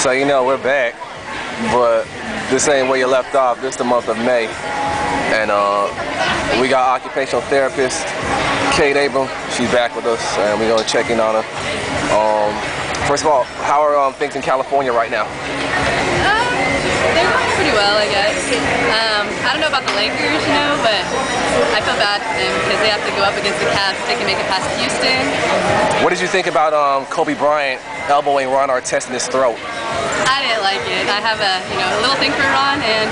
So you know we're back, but this ain't where you left off. This is the month of May, and we got occupational therapist Kate Abram. She's back with us, and we're gonna check in on her. First of all, how are things in California right now? They're going pretty well, I guess. I don't know about the Lakers, you know, but I feel bad for them because they have to go up against the Cavs if they can make it past Houston. What did you think about Kobe Bryant elbowing Ron Artest in his throat? I didn't like it. I have a little thing for Ron, and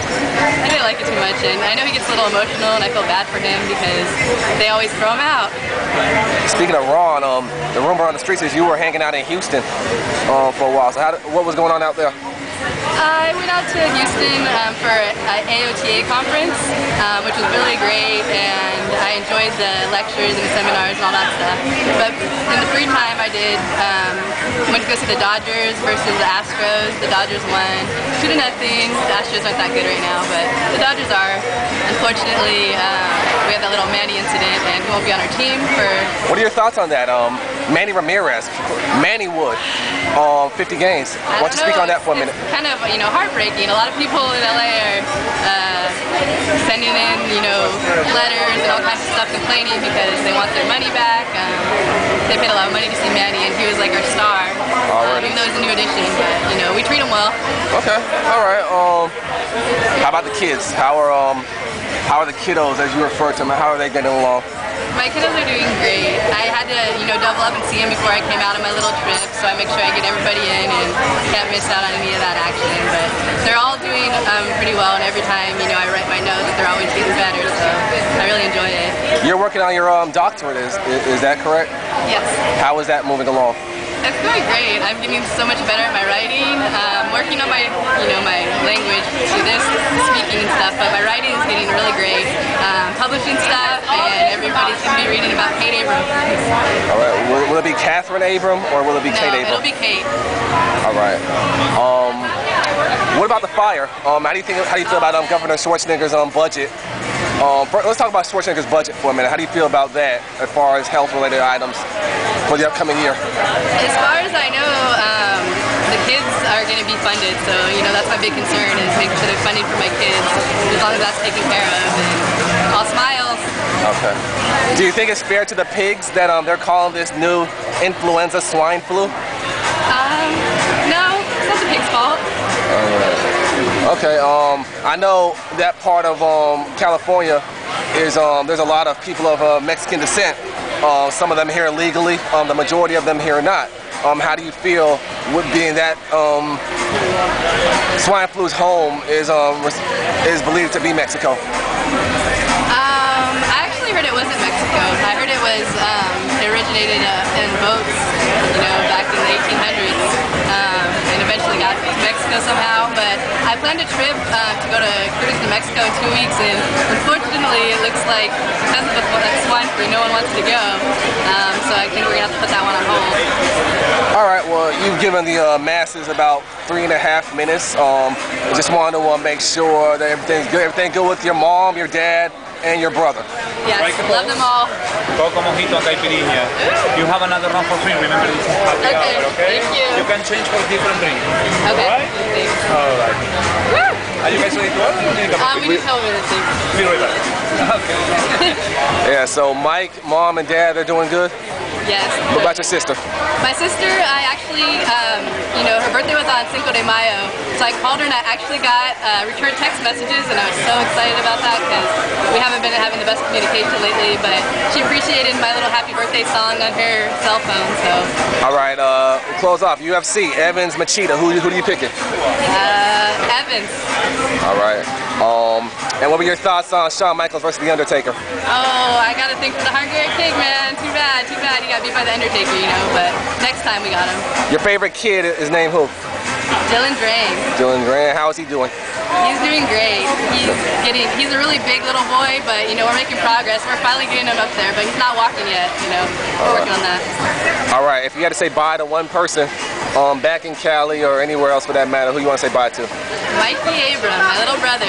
I didn't like it too much. And I know he gets a little emotional, and I feel bad for him because they always throw him out. Speaking of Ron, the rumor on the streets is you were hanging out in Houston for a while. So what was going on out there? I went out to Houston for an AOTA conference, which was really great, and I enjoyed the lectures and seminars and all that stuff. But in the free time I did, went to go see the Dodgers versus the Astros. The Dodgers won 2-0. The Astros aren't that good right now, but the Dodgers are. Unfortunately, we had that little Manny incident, and he won't be on our team for... What are your thoughts on that? Manny Ramirez, Manny Wood, 50 games. Why don't you speak on that for a minute? It's kind of, heartbreaking. A lot of people in LA are sending in, letters and all kinds of stuff complaining because they want their money back. They paid a lot of money to see Manny, and he was like our star. Even though he's a new addition, but we treat him well. Okay, all right. How about the kids? How are the kiddos, as you refer to them? How are they getting along? My kiddos are doing great. I had to, double up and see them before I came out on my little trip, so I make sure I get everybody in and can't miss out on any of that action. But they're all doing pretty well, and every time, I write my notes, they're always getting better, so I really enjoy it. You're working on your doctorate, is that correct? Yes. How is that moving along? It's going great. I'm getting so much better at my writing. Working on my, my language, speaking and stuff, but my writing is getting really great. Publishing stuff, and everybody's going to be reading about Kate Abram. All right. Will it be Catherine Abram, or will it be Kate Abram? It'll be Kate. All right. What about the fire? How do you feel about Governor Schwarzenegger's budget? Let's talk about Schwarzenegger's budget for a minute. How do you feel about that as far as health-related items for the upcoming year? As far as I know, the kids are going to be funded, so that's my big concern, is making sure they're funding for my kids, as long as that's taken care of, and all smiles. Okay. Do you think it's fair to the pigs that they're calling this new influenza swine flu? No, it's not the pig's fault. All right. Okay, I know that part of California is there's a lot of people of Mexican descent. Some of them here legally, the majority of them here not. How do you feel with being that swine flu's home is believed to be Mexico? I actually heard it wasn't Mexico. I heard it was originated in boats, back in the 1800s, and eventually got to Mexico somehow. But I planned a trip to go to cruise to Mexico in 2 weeks, and unfortunately it looks like because of the swine flu, no one wants to go. So I think we're going to have to put that one on hold. All right, well, you've given the masses about 3.5 minutes. I just want to make sure that everything's good. Everything good with your mom, your dad, and your brother. Yes, love them all. Coco, mojito, and caipirinha. You have another round for free. Remember, this is happy hour, okay? Thank you. You can change for different drink. Okay. All right? Thanks. All right. Woo! Are you guys ready to work? We need help with it, thanks. Be right back. Okay. Yeah, so Mike, mom, and dad, they're doing good? Yes. What about your sister? My sister, I actually, her birthday was on Cinco de Mayo, so I called her and I actually got returned text messages, and I was so excited about that because we haven't been having the best communication lately, but she appreciated my little happy birthday song on her cell phone, so. All right, we'll close off. UFC, Evans, Machida, who are you picking? Evans. All right. And what were your thoughts on Shawn Michaels versus The Undertaker? Oh, I gotta think for the Hungry King, man. Too bad. He got beat by The Undertaker, but next time we got him. Your favorite kid is named who? Dylan Drain. Dylan Drain. How is he doing? He's doing great. He's a really big little boy, but we're making progress. We're finally getting him up there, but he's not walking yet, We're working on that. All right, if you had to say bye to one person back in Cali or anywhere else for that matter, who you want to say bye to? Mikey Abram, my little brother.